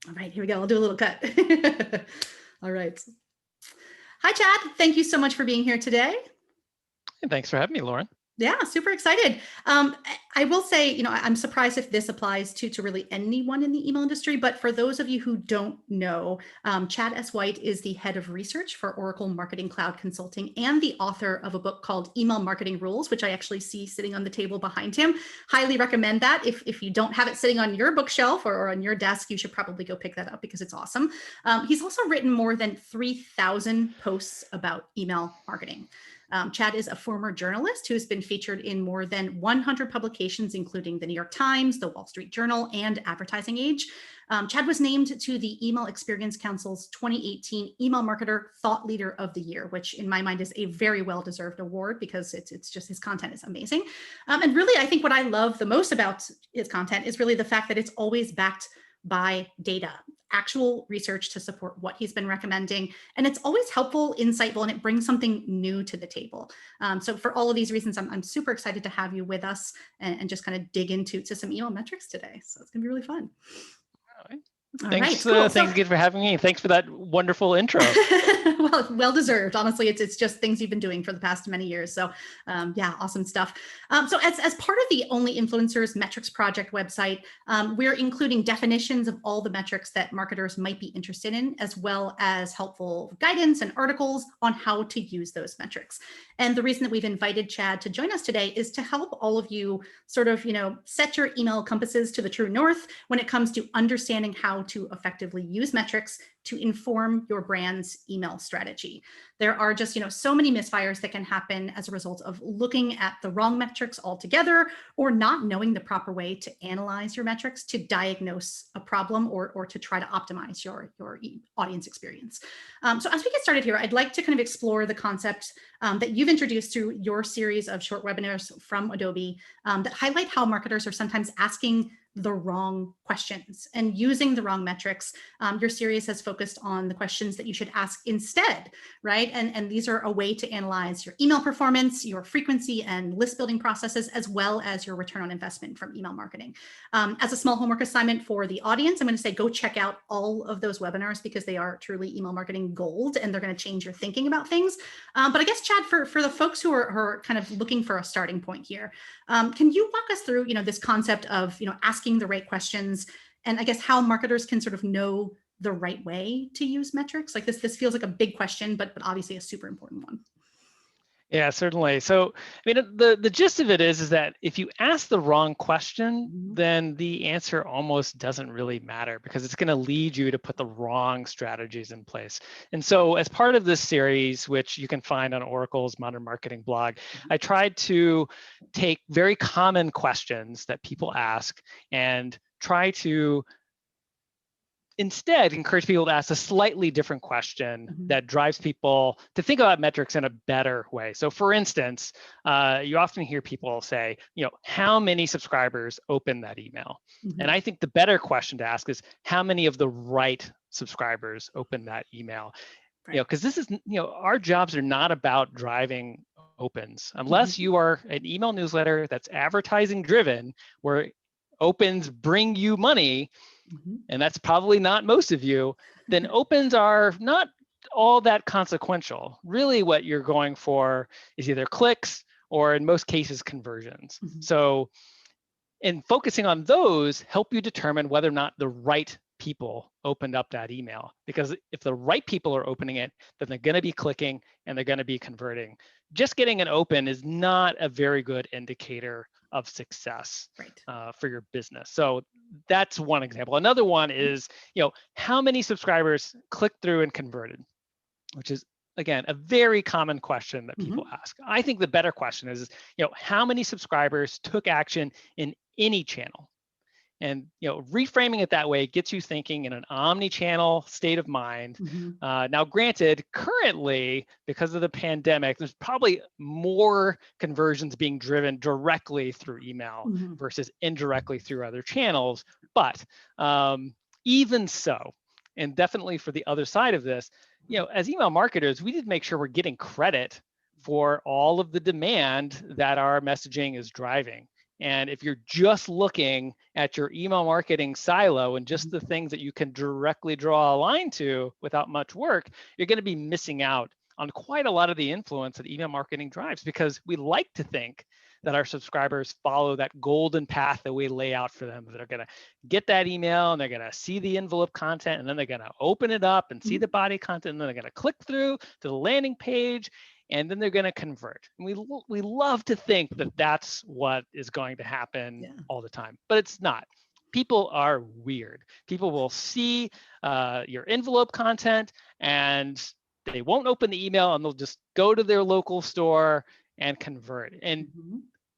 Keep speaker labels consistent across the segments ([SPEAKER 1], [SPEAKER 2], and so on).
[SPEAKER 1] All right, here we go. I'll do a little cut. All right. Hi, Chad. Thank you so much for being here today.
[SPEAKER 2] And thanks for having me, Lauren.
[SPEAKER 1] Yeah, super excited. I will say, I'm surprised if this applies to really anyone in the email industry, but for those of you who don't know, Chad S. White is the head of research for Oracle Marketing Cloud Consulting and the author of a book called Email Marketing Rules, which I actually see sitting on the table behind him. Highly recommend that. If you don't have it sitting on your bookshelf or on your desk, you should probably go pick that up because it's awesome. He's also written more than 3,000 posts about email marketing. Chad is a former journalist who has been featured in more than 100 publications, including the New York Times, the Wall Street Journal, and Advertising Age. Chad was named to the Email Experience Council's 2018 Email Marketer Thought Leader of the Year, which in my mind is a very well-deserved award because it's just his content is amazing. And really, I think what I love the most about his content is really the fact that it's always backed by data, actual research to support what he's been recommending. And it's always helpful, insightful, and it brings something new to the table. So for all of these reasons, I'm super excited to have you with us and just kind of dig into some email metrics today. So it's gonna be really fun.
[SPEAKER 2] All right.
[SPEAKER 1] All right,
[SPEAKER 2] Thanks,
[SPEAKER 1] cool.
[SPEAKER 2] thanks again for having me. Thanks for that wonderful intro.
[SPEAKER 1] Well deserved. Honestly, it's just things you've been doing for the past many years. So yeah, awesome stuff. So as part of the Only Influencers Metrics Project website, we're including definitions of all the metrics that marketers might be interested in, as well as helpful guidance and articles on how to use those metrics. And the reason that we've invited Chad to join us today is to help all of you sort of, set your email compasses to the true north when it comes to understanding how to effectively use metrics to inform your brand's email strategy. There are just, so many misfires that can happen as a result of looking at the wrong metrics altogether or not knowing the proper way to analyze your metrics to diagnose a problem or to try to optimize your audience experience. So as we get started here, I'd like to kind of explore the concept that you've introduced through your series of short webinars from Adobe that highlight how marketers are sometimes asking the wrong questions and using the wrong metrics. Your series has focused on the questions that you should ask instead, right? And these are a way to analyze your email performance, your frequency and list building processes, as well as your return on investment from email marketing. As a small homework assignment for the audience, I'm going to say go check out all of those webinars because they are truly email marketing gold and they're going to change your thinking about things. But I guess, Chad, for the folks who are kind of looking for a starting point here, can you walk us through, this concept of, asking the right questions and I guess how marketers can sort of know the right way to use metrics? Like this feels like a big question, but obviously a super important one.
[SPEAKER 2] Yeah, certainly. So, I mean, the gist of it is that if you ask the wrong question, then the answer almost doesn't really matter because it's going to lead you to put the wrong strategies in place. And so as part of this series, which you can find on Oracle's Modern Marketing blog, I tried to take very common questions that people ask and try to instead encourage people to ask a slightly different question that drives people to think about metrics in a better way. So for instance, you often hear people say, how many subscribers open that email? And I think the better question to ask is how many of the right subscribers open that email? Right. Because this is, our jobs are not about driving opens unless you are an email newsletter that's advertising driven, where opens bring you money. And that's probably not most of you, then opens are not all that consequential. Really what you're going for is either clicks or in most cases conversions. So in focusing on those, help you determine whether or not the right people opened up that email. Because if the right people are opening it, then they're going to be clicking and they're going to be converting. Just getting an open is not a very good indicator of success for your business. So that's one example. Another one is, how many subscribers clicked through and converted, which is, again, a very common question that people ask. I think the better question is, how many subscribers took action in any channel? And reframing it that way gets you thinking in an omni-channel state of mind. Now, granted, currently, because of the pandemic, there's probably more conversions being driven directly through email versus indirectly through other channels. But even so, and definitely for the other side of this, as email marketers, we need to make sure we're getting credit for all of the demand that our messaging is driving. And if you're just looking at your email marketing silo and just the things that you can directly draw a line to without much work, you're going to be missing out on quite a lot of the influence that email marketing drives, because we like to think that our subscribers follow that golden path that we lay out for them. They're going to get that email and they're going to see the envelope content, and then they're going to open it up and see the body content, and then they're going to click through to the landing page, and then they're going to convert. And we love to think that that's what is going to happen all the time, but it's not. People are weird. People will see your envelope content and they won't open the email, and they'll just go to their local store and convert. And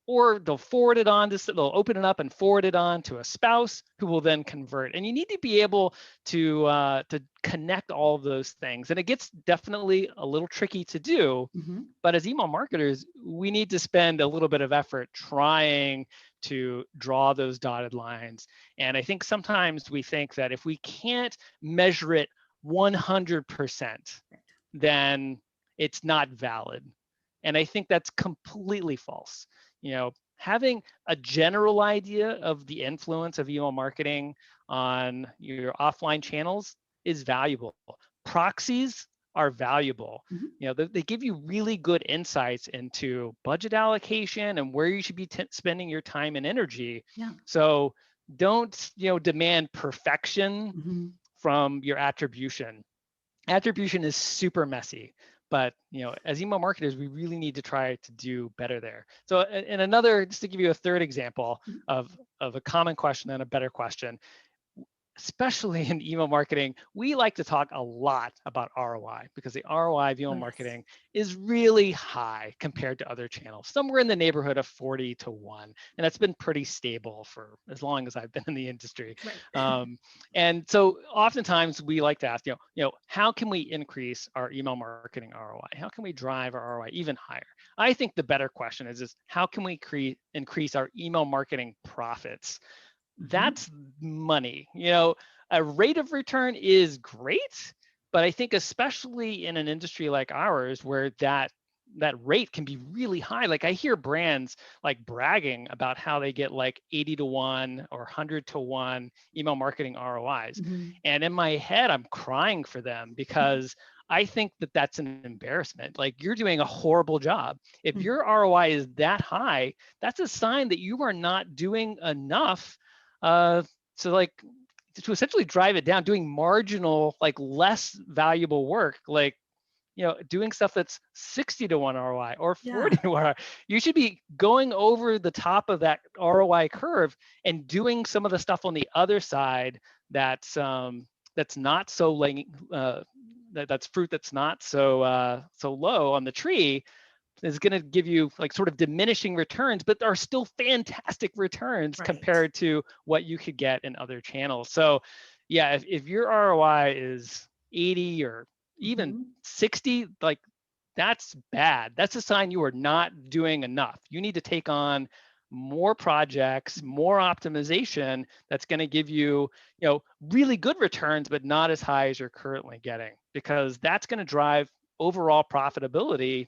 [SPEAKER 2] or they'll forward it on to, they'll open it up and forward it on to a spouse who will then convert. And you need to be able to connect all of those things. And it gets definitely a little tricky to do, but as email marketers, we need to spend a little bit of effort trying to draw those dotted lines. And I think sometimes we think that if we can't measure it 100%, then it's not valid. And I think that's completely false. Having a general idea of the influence of email marketing on your offline channels is valuable. Proxies are valuable. They give you really good insights into budget allocation and where you should be spending your time and energy. So don't, demand perfection from your attribution. Attribution is super messy. But as email marketers, we really need to try to do better there. So, and another, just to give you a third example of a common question and a better question, especially in email marketing, we like to talk a lot about ROI, because the ROI of email marketing is really high compared to other channels, somewhere in the neighborhood of 40 to 1. And that's been pretty stable for as long as I've been in the industry. And so oftentimes we like to ask, how can we increase our email marketing ROI? How can we drive our ROI even higher? I think the better question is how can we increase our email marketing profits? That's money. A rate of return is great, but I think especially in an industry like ours, where that rate can be really high. Like I hear brands like bragging about how they get like 80 to 1 or 100 to 1 email marketing ROIs. And in my head, I'm crying for them, because I think that that's an embarrassment. Like, you're doing a horrible job. If your ROI is that high, that's a sign that you are not doing enough to essentially drive it down, doing marginal, like less valuable work, like, doing stuff that's 60 to 1 ROI or 40 to 1 ROI. You should be going over the top of that ROI curve and doing some of the stuff on the other side that's not so that's fruit that's not so low on the tree, is going to give you like sort of diminishing returns, but are still fantastic returns compared to what you could get in other channels. So yeah, if your ROI is 80 or even 60, like, that's bad. That's a sign you are not doing enough. You need to take on more projects, more optimization that's going to give you, really good returns, but not as high as you're currently getting, because that's going to drive overall profitability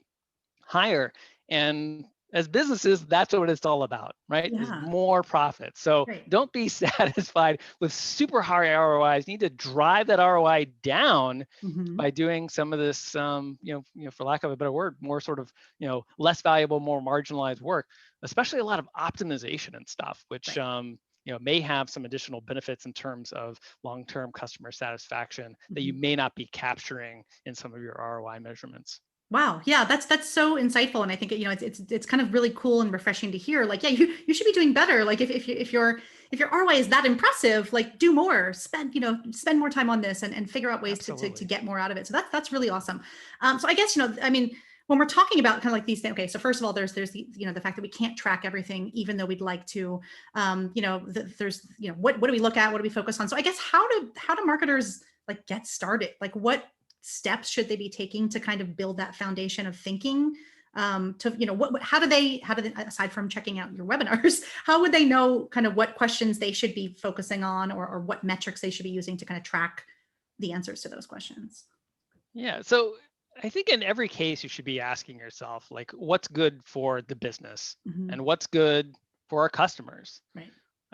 [SPEAKER 2] higher. And as businesses, that's what it's all about, right? Is more profit. So don't be satisfied with super high ROIs. You need to drive that ROI down by doing some of this, for lack of a better word, more sort of, less valuable, more marginalized work, especially a lot of optimization and stuff, which, may have some additional benefits in terms of long-term customer satisfaction that you may not be capturing in some of your ROI measurements.
[SPEAKER 1] Wow. Yeah, that's so insightful. And I think, it's kind of really cool and refreshing to hear, like, you should be doing better. Like if your ROI is that impressive, like, do more, spend more time on this and figure out ways to get more out of it. So that's really awesome. So I guess, when we're talking about kind of like these things, okay, so first of all, there's the, the fact that we can't track everything, even though we'd like to, there's, what do we look at? What do we focus on? So I guess how do marketers like get started? Like, what steps should they be taking to kind of build that foundation of thinking? How do they, aside from checking out your webinars, how would they know kind of what questions they should be focusing on, or what metrics they should be using to kind of track the answers to those questions?
[SPEAKER 2] Yeah. So I think in every case, you should be asking yourself, like, what's good for the business and what's good for our customers?
[SPEAKER 1] Right.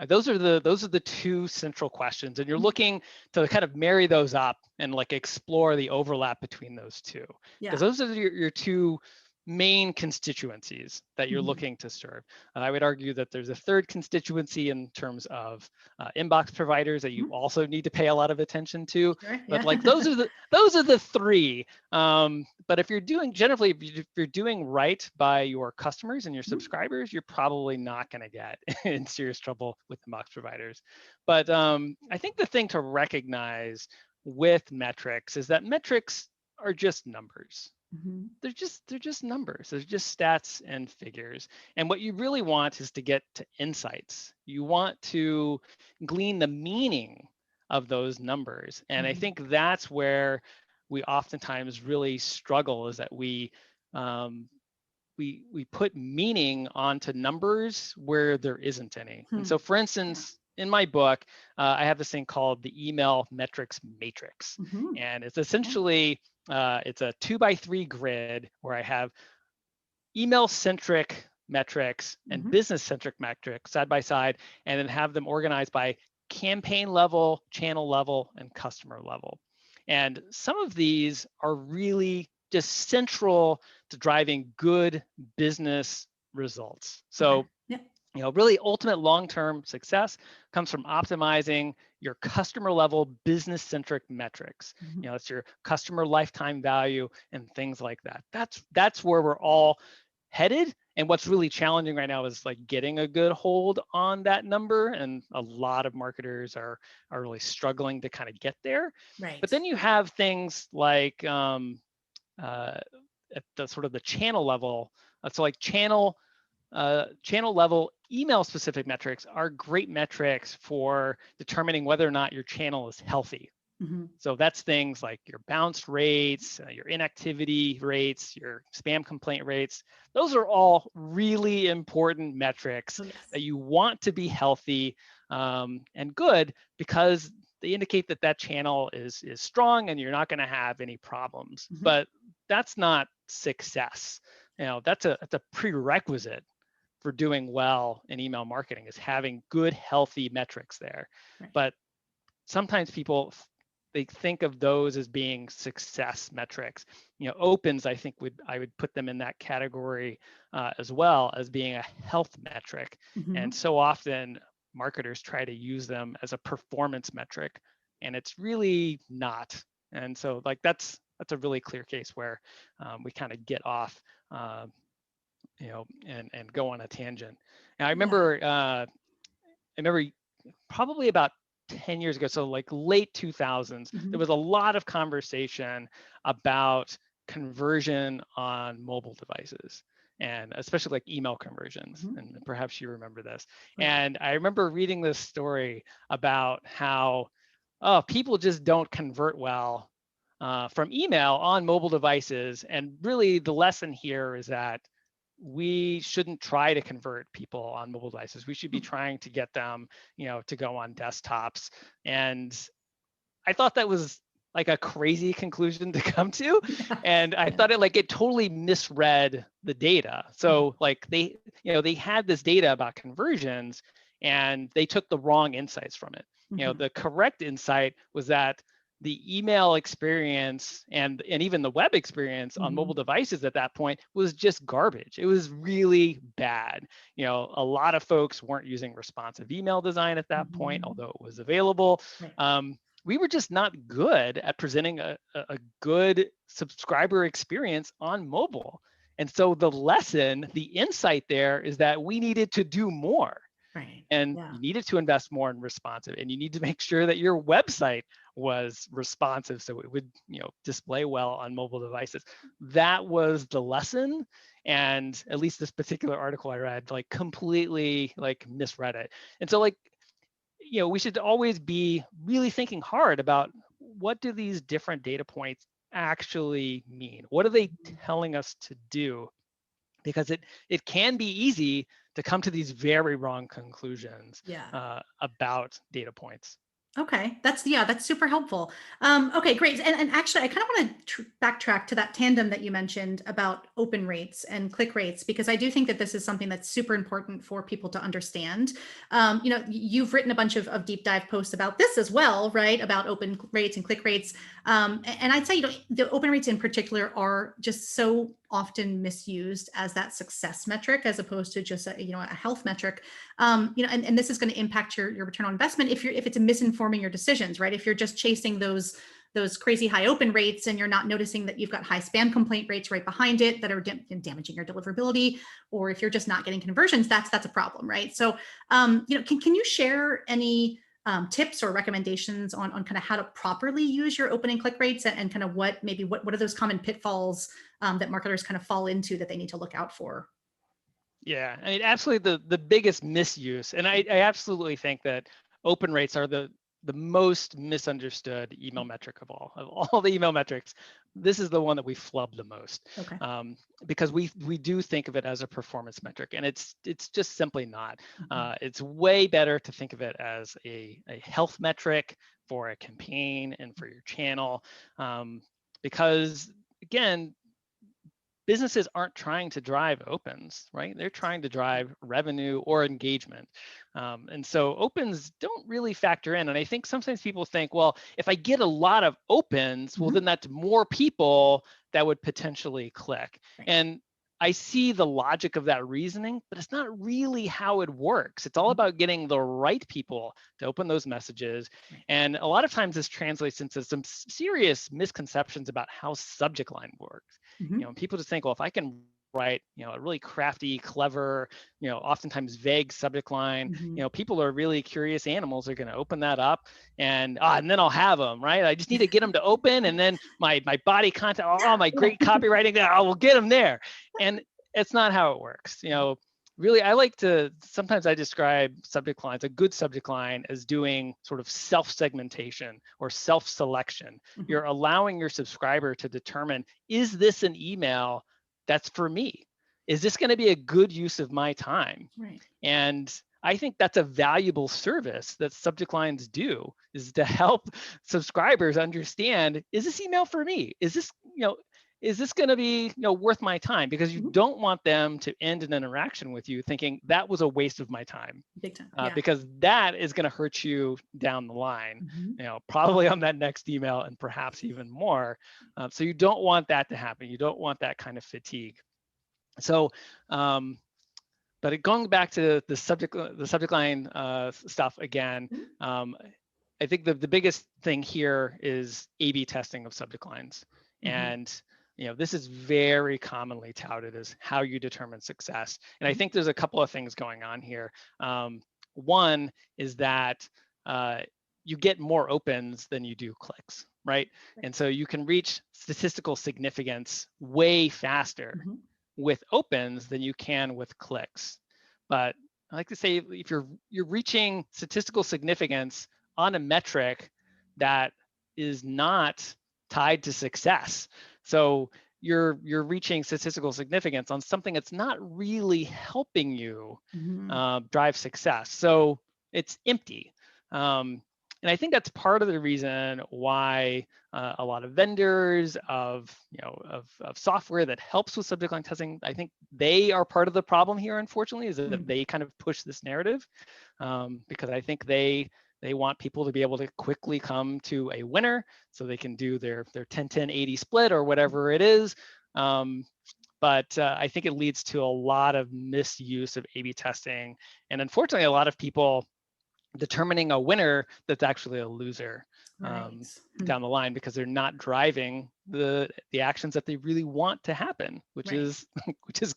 [SPEAKER 2] Those are the two central questions, and you're looking to kind of marry those up and like explore the overlap between those two, because
[SPEAKER 1] Yeah.
[SPEAKER 2] those are your two main constituencies that you're
[SPEAKER 1] Mhm.
[SPEAKER 2] looking to serve. I would argue that there's a third constituency in terms of inbox providers that you
[SPEAKER 1] Mhm.
[SPEAKER 2] also need to pay a lot of attention to.
[SPEAKER 1] Sure.
[SPEAKER 2] But
[SPEAKER 1] Yeah.
[SPEAKER 2] like those are the three. But if you're doing generally, if you're doing right by your customers and your
[SPEAKER 1] Mhm.
[SPEAKER 2] subscribers, you're probably not going to get in serious trouble with inbox providers. But I think the thing to recognize with metrics is that metrics are just numbers.
[SPEAKER 1] Mhm.
[SPEAKER 2] They're just numbers. They're just stats and figures. And what you really want is to get to insights. You want to glean the meaning of those numbers. And I
[SPEAKER 1] Mhm.
[SPEAKER 2] think that's where we oftentimes really struggle, is that we put meaning onto numbers where there isn't any. And
[SPEAKER 1] Hmm.
[SPEAKER 2] so, for
[SPEAKER 1] Yeah.
[SPEAKER 2] instance, in my book, I have this thing called the email metrics matrix,
[SPEAKER 1] Mhm.
[SPEAKER 2] and it's
[SPEAKER 1] Okay.
[SPEAKER 2] essentially it's a 2x3 grid where I have email centric metrics and
[SPEAKER 1] Mhm.
[SPEAKER 2] business centric metrics side by side, and then have them organized by campaign level, channel level, and customer level. And some of these are really just central to driving good business results.
[SPEAKER 1] Okay.
[SPEAKER 2] So,
[SPEAKER 1] Yeah.
[SPEAKER 2] really ultimate long-term success comes from optimizing your customer level business centric metrics.
[SPEAKER 1] Mhm.
[SPEAKER 2] It's your customer lifetime value and things like that. That's where we're all headed. And what's really challenging right now is like getting a good hold on that number. And a lot of marketers are really struggling to kind of get there. But
[SPEAKER 1] Right.
[SPEAKER 2] then you have things like uh, at the sort of the channel level. So like channel level email specific metrics are great metrics for determining whether or not your channel is healthy.
[SPEAKER 1] Mhm.
[SPEAKER 2] So that's things like your bounce rates, your inactivity rates, your spam complaint rates. Those are all really important metrics
[SPEAKER 1] Oh yes.
[SPEAKER 2] that you want to be healthy and good, because they indicate that that channel is strong and you're not going to have any problems.
[SPEAKER 1] Mhm.
[SPEAKER 2] But that's not success. That's a prerequisite for doing well in email marketing, is having good, healthy metrics there.
[SPEAKER 1] Right.
[SPEAKER 2] But sometimes people, they think of those as being success metrics. Opens, I would put them in that category as well, as being a health metric. And
[SPEAKER 1] Mhm.
[SPEAKER 2] so often marketers try to use them as a performance metric, and it's really not. And so like that's a really clear case where we kind of get off and go on a tangent. And
[SPEAKER 1] Yeah.
[SPEAKER 2] I remember probably about 10 years ago, so like late 2000s, there
[SPEAKER 1] Mhm.
[SPEAKER 2] was a lot of conversation about conversion on mobile devices, and especially like email conversions.
[SPEAKER 1] Mhm.
[SPEAKER 2] And perhaps you remember this.
[SPEAKER 1] Right.
[SPEAKER 2] And I remember reading this story about how, oh, people just don't convert well from email on mobile devices. And really, the lesson here is that we shouldn't try to convert people on mobile devices. We should be trying to get them, to go on desktops. And I thought that was like a crazy conclusion to come to.
[SPEAKER 1] Yeah.
[SPEAKER 2] And I
[SPEAKER 1] Yeah.
[SPEAKER 2] thought it totally misread the data.
[SPEAKER 1] Mhm.
[SPEAKER 2] So like they had this data about conversions, and they took the wrong insights from it.
[SPEAKER 1] Mhm.
[SPEAKER 2] The correct insight was that the email experience and even the web experience on mobile
[SPEAKER 1] Mhm.
[SPEAKER 2] devices at that point was just garbage. It was really bad. A lot of folks weren't using responsive email design at that point,
[SPEAKER 1] Mhm.
[SPEAKER 2] although it was available.
[SPEAKER 1] Right.
[SPEAKER 2] We were just not good at presenting a good subscriber experience on mobile. And so the lesson, the insight there is that we needed to do more,
[SPEAKER 1] Right.
[SPEAKER 2] and
[SPEAKER 1] Yeah.
[SPEAKER 2] you needed to invest more in responsive, and you need to make sure that your website was responsive so it would display well on mobile devices. That was the lesson. And at least this particular article I read like completely like misread it. And so like we should always be really thinking hard about, what do these different data points actually mean? What are they
[SPEAKER 1] Mhm.
[SPEAKER 2] telling us to do? Because it can be easy to come to these very wrong conclusions
[SPEAKER 1] Yeah.
[SPEAKER 2] about data points.
[SPEAKER 1] Okay, that's super helpful. Okay, great. And actually, I kind of want to backtrack to that tandem that you mentioned about open rates and click rates, because I do think that this is something that's super important for people to understand. You've written a bunch of deep dive posts about this as well, right? About open rates and click rates. And I'd say, the open rates in particular are just so often misused as that success metric, as opposed to just a health metric. And this is going to impact your return on investment if it's misinforming your decisions, right? If you're just chasing those crazy high open rates and you're not noticing that you've got high spam complaint rates right behind it that are damaging your deliverability, or if you're just not getting conversions, that's a problem, right? So, can you share any tips or recommendations on kind of how to properly use your open and click rates, and kind of what are those common pitfalls that marketers kind of fall into that they need to look out for?
[SPEAKER 2] Yeah, I mean, absolutely the biggest misuse, and I absolutely think that open rates are the most misunderstood email metric of all the email metrics. This is the one that we flub the most,
[SPEAKER 1] Okay.
[SPEAKER 2] because we do think of it as a performance metric, and it's just simply not.
[SPEAKER 1] Mhm.
[SPEAKER 2] It's way better to think of it as a health metric for a campaign and for your channel, because again, businesses aren't trying to drive opens, right? They're trying to drive revenue or engagement. And so opens don't really factor in. And I think sometimes people think, well, if I get a lot of opens, well, then that's more people that would potentially click.
[SPEAKER 1] Right.
[SPEAKER 2] And I see the logic of that reasoning, but it's not really how it works. It's all about getting the right people to open those messages.
[SPEAKER 1] Right.
[SPEAKER 2] And a lot of times this translates into some serious misconceptions about how subject line works. People just think, well, if I can write, a really crafty, clever, oftentimes vague subject line, people are really curious animals are going to open that up, and then I'll have them, right? I just need to get them to open, and then my body content, my great copywriting, I will get them there. And it's not how it works. Really, sometimes I describe subject lines, a good subject line, as doing sort of self-segmentation or self-selection. You're allowing your subscriber to determine, is this an email that's for me? Is this going to be a good use of my time?
[SPEAKER 1] Right.
[SPEAKER 2] And I think that's a valuable service that subject lines do, is to help subscribers understand, is this email for me? Is this going to be worth my time? Because you don't want them to end an interaction with you thinking that was a waste of my time.
[SPEAKER 1] Big time. Yeah.
[SPEAKER 2] Because that is going to hurt you down the line, probably on that next email and perhaps even more. So you don't want that to happen. You don't want that kind of fatigue. So, but going back to the subject line stuff again, I think the biggest thing here is A/B testing of subject lines. And this is very commonly touted as how you determine success. And I think there's a couple of things going on here. One is that you get more opens than you do clicks, right? And so you can reach statistical significance way faster with opens than you can with clicks. But I like to say, if you're reaching statistical significance on a metric that is not tied to success, so you're reaching statistical significance on something that's not really helping you drive success. So it's empty. And I think that's part of the reason why a lot of vendors of software that helps with subject line testing, I think they are part of the problem here, unfortunately, is that they kind of push this narrative, because I think they want people to be able to quickly come to a winner so they can do their 10-10-80 split or whatever it is. But I think it leads to a lot of misuse of A/B testing, and unfortunately, a lot of people determining a winner that's actually a loser down the line, because they're not driving the actions that they really want to happen, which is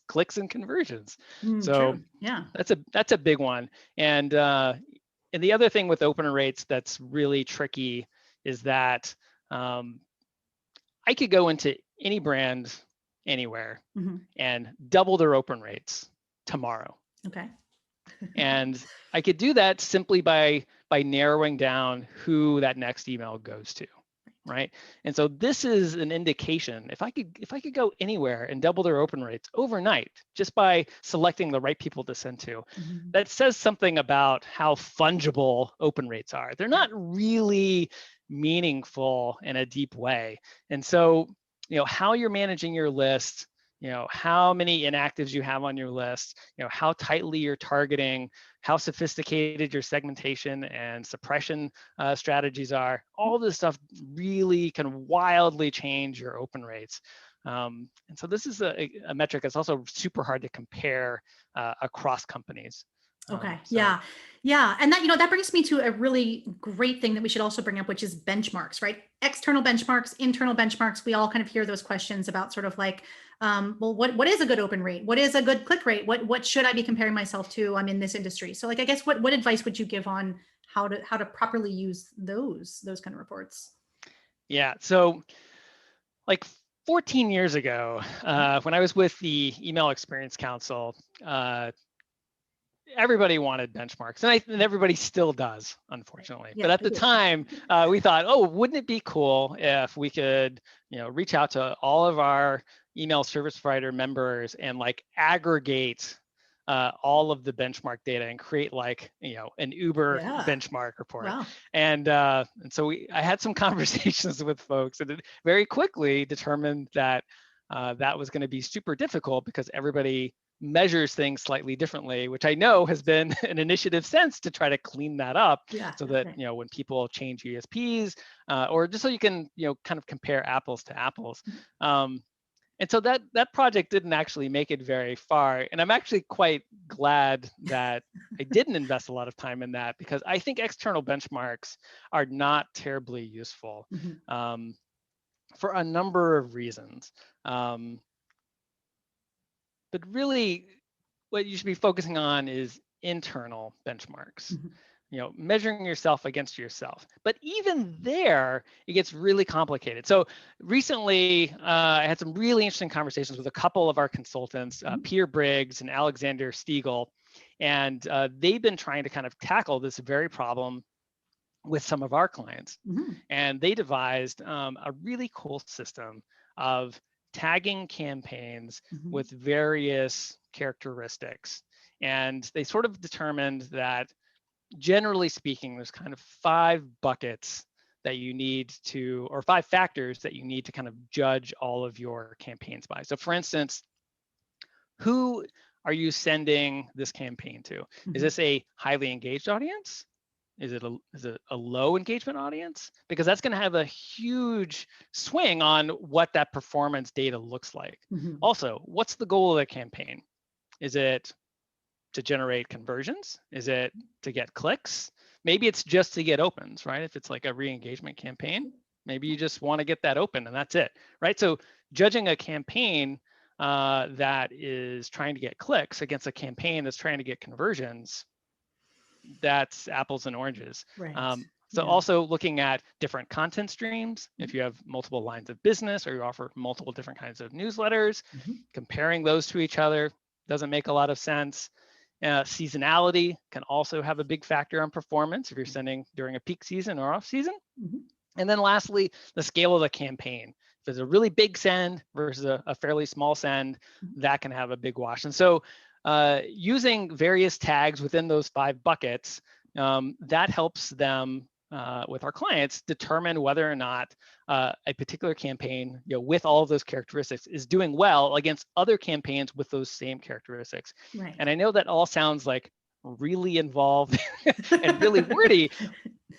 [SPEAKER 2] clicks and conversions. So
[SPEAKER 1] true. Yeah,
[SPEAKER 2] that's a big one. And the other thing with open rates that's really tricky is that I could go into any brand anywhere and double their open rates tomorrow.
[SPEAKER 1] Okay.
[SPEAKER 2] And I could do that simply by narrowing down who that next email goes to. right? And so this is an indication. If I could go anywhere and double their open rates overnight just by selecting the right people to send to, that says something about how fungible open rates are. They're not really meaningful in a deep way. And so, how you're managing your list, how many inactives you have on your list, how tightly you're targeting, how sophisticated your segmentation and suppression strategies are. All this stuff really can wildly change your open rates. And so this is a metric that's also super hard to compare across companies.
[SPEAKER 1] Okay. Yeah. Yeah. And that, that brings me to a really great thing that we should also bring up, which is benchmarks, right? External benchmarks, internal benchmarks. We all kind of hear those questions about sort of like, well, what is a good open rate? What is a good click rate? What should I be comparing myself to? I'm in this industry. So like, I guess what advice would you give on how to properly use those kind of reports?
[SPEAKER 2] Yeah. So like 14 years ago, when I was with the Email Experience Council, everybody wanted benchmarks, and everybody still does, unfortunately.
[SPEAKER 1] Yeah,
[SPEAKER 2] but at the time, we thought, oh, wouldn't it be cool if we could, reach out to all of our email service provider members and like aggregate all of the benchmark data and create like, an Uber benchmark report.
[SPEAKER 1] Wow.
[SPEAKER 2] And so I had some conversations with folks, and it very quickly determined that that was going to be super difficult because everybody measures things slightly differently, which I know has been an initiative since to try to clean that up, so that when people change ESPs, or just so you can kind of compare apples to apples. And so that project didn't actually make it very far, and I'm actually quite glad that I didn't invest a lot of time in that, because I think external benchmarks are not terribly useful for a number of reasons. But really, what you should be focusing on is internal benchmarks, measuring yourself against yourself. But even there, it gets really complicated. So recently, I had some really interesting conversations with a couple of our consultants, Peter Briggs and Alexander Stiegel, and they've been trying to kind of tackle this very problem with some of our clients. And they devised a really cool system of tagging campaigns with various characteristics. And they sort of determined that, generally speaking, there's kind of 5 buckets that you need to, or 5 factors that you need to kind of judge all of your campaigns by. So for instance, who are you sending this campaign to? Is this a highly engaged audience? Is it a low engagement audience? Because that's going to have a huge swing on what that performance data looks like. Also, what's the goal of the campaign? Is it to generate conversions? Is it to get clicks? Maybe it's just to get opens, right? If it's like a re-engagement campaign, maybe you just want to get that open and that's it, right? So judging a campaign that is trying to get clicks against a campaign that's trying to get conversions, that's apples and oranges.
[SPEAKER 1] Right.
[SPEAKER 2] So also looking at different content streams, if you have multiple lines of business or you offer multiple different kinds of newsletters, comparing those to each other doesn't make a lot of sense. Seasonality can also have a big factor on performance if you're sending during a peak season or off season. And then lastly, the scale of the campaign. If it's a really big send versus a fairly small send, that can have a big wash. And so using various tags within those 5 buckets, that helps them, with our clients, determine whether or not a particular campaign, with all of those characteristics, is doing well against other campaigns with those same characteristics.
[SPEAKER 1] Right.
[SPEAKER 2] And I know that all sounds like really involved and really wordy,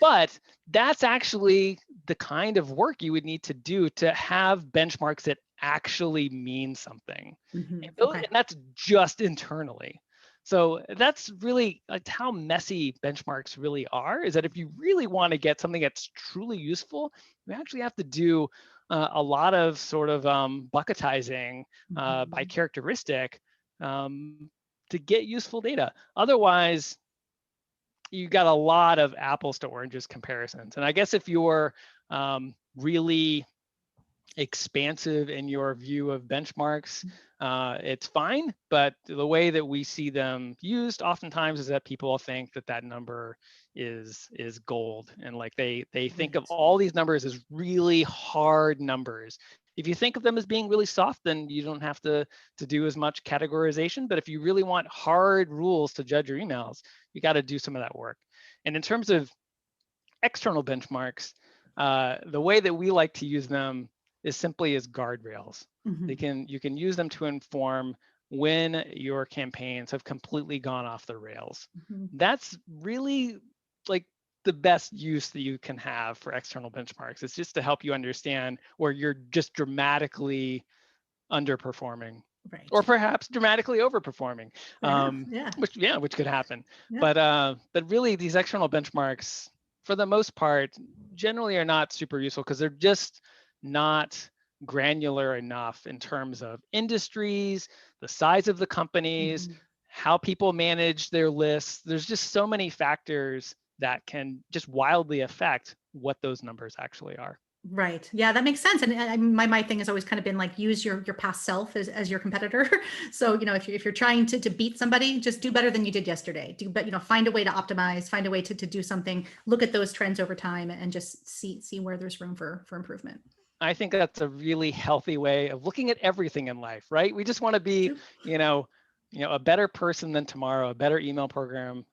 [SPEAKER 2] but that's actually the kind of work you would need to do to have benchmarks that actually mean something. And that's just internally. So that's really how messy benchmarks really are, is that if you really want to get something that's truly useful, you actually have to do a lot of sort of bucketizing by characteristic to get useful data. Otherwise, you got a lot of apples to oranges comparisons. And I guess if you're really expansive in your view of benchmarks, it's fine. But the way that we see them used oftentimes is that people think that that number is gold, and like they think of
[SPEAKER 1] Right.
[SPEAKER 2] all these numbers as really hard numbers. If you think of them as being really soft, then you don't have to do as much categorization. But if you really want hard rules to judge your emails, you got to do some of that work. And in terms of external benchmarks, the way that we like to use them is simply as guardrails.
[SPEAKER 1] Mhm.
[SPEAKER 2] You can use them to inform when your campaigns have completely gone off the rails.
[SPEAKER 1] Mhm.
[SPEAKER 2] That's really like the best use that you can have for external benchmarks. It's just to help you understand where you're just dramatically underperforming or
[SPEAKER 1] Right.
[SPEAKER 2] perhaps dramatically overperforming,
[SPEAKER 1] Fair enough. Yeah.
[SPEAKER 2] which could happen.
[SPEAKER 1] Yeah.
[SPEAKER 2] But really, these external benchmarks, for the most part, generally are not super useful because they're just not granular enough in terms of industries, the size of the companies,
[SPEAKER 1] Mhm.
[SPEAKER 2] how people manage their lists. There's just so many factors that can just wildly affect what those numbers actually are.
[SPEAKER 1] Right. Yeah, that makes sense. And my thing has always kind of been like use your past self as your competitor. So, if you're trying to beat somebody, just do better than you did yesterday. But find a way to optimize, find a way to do something, look at those trends over time and just see where there's room for improvement.
[SPEAKER 2] I think that's a really healthy way of looking at everything in life, right? We just want to be,
[SPEAKER 1] True.
[SPEAKER 2] you know, a better person than tomorrow, a better email program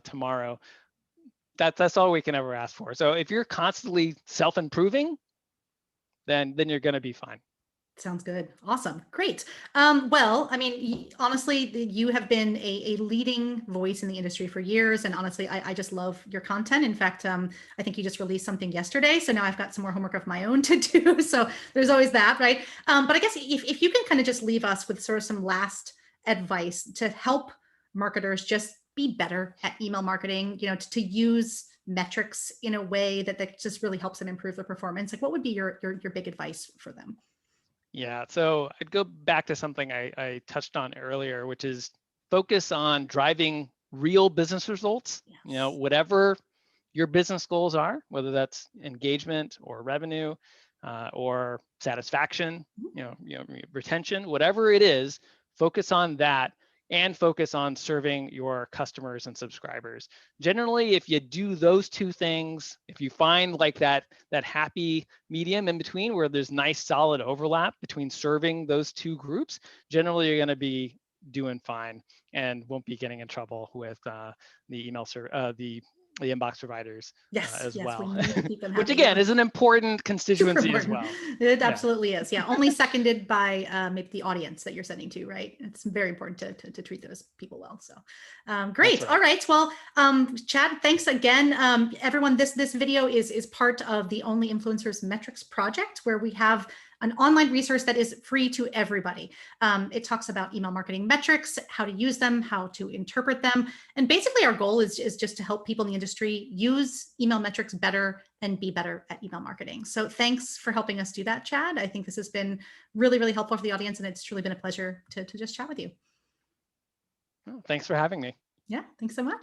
[SPEAKER 2] tomorrow. That's all we can ever ask for. So if you're constantly self-improving, then you're going to be fine.
[SPEAKER 1] Sounds good. Awesome. Great. Well, I mean, honestly, you have been a leading voice in the industry for years. And honestly, I just love your content. In fact, I think you just released something yesterday. So now I've got some more homework of my own to do. So there's always that, right? But I guess if you can kind of just leave us with sort of some last advice to help marketers just be better at email marketing, to use metrics in a way that just really helps them improve their performance. Like what would be your big advice for them?
[SPEAKER 2] Yeah, so I'd go back to something I touched on earlier, which is focus on driving real business results.
[SPEAKER 1] Yes.
[SPEAKER 2] Whatever your business goals are, whether that's engagement or revenue or satisfaction, retention, whatever it is, focus on that and focus on serving your customers and subscribers. Generally, if you do those two things, if you find like that happy medium in between where there's nice solid overlap between serving those two groups, generally you're going to be doing fine and won't be getting in trouble with the the inbox providers
[SPEAKER 1] Yes,
[SPEAKER 2] as
[SPEAKER 1] yes, we
[SPEAKER 2] well,
[SPEAKER 1] need to keep them
[SPEAKER 2] which
[SPEAKER 1] happy.
[SPEAKER 2] again
[SPEAKER 1] Yeah,
[SPEAKER 2] is an important
[SPEAKER 1] super
[SPEAKER 2] constituency as
[SPEAKER 1] important.
[SPEAKER 2] well.
[SPEAKER 1] It
[SPEAKER 2] Yeah.
[SPEAKER 1] absolutely is. Yeah, only seconded by maybe the audience that you're sending to, right? It's very important to treat those people well. So,
[SPEAKER 2] That's
[SPEAKER 1] great.
[SPEAKER 2] right.
[SPEAKER 1] All right. Well, Chad, thanks again. Everyone, this video is part of the Only Influencers Metrics project, where we have an online resource that is free to everybody. It talks about email marketing metrics, how to use them, how to interpret them. And basically our goal is just to help people in the industry use email metrics better and be better at email marketing. So thanks for helping us do that, Chad. I think this has been really, really helpful for the audience, and it's truly been a pleasure to just chat with you.
[SPEAKER 2] Well, thanks for having me.
[SPEAKER 1] Yeah, thanks so much.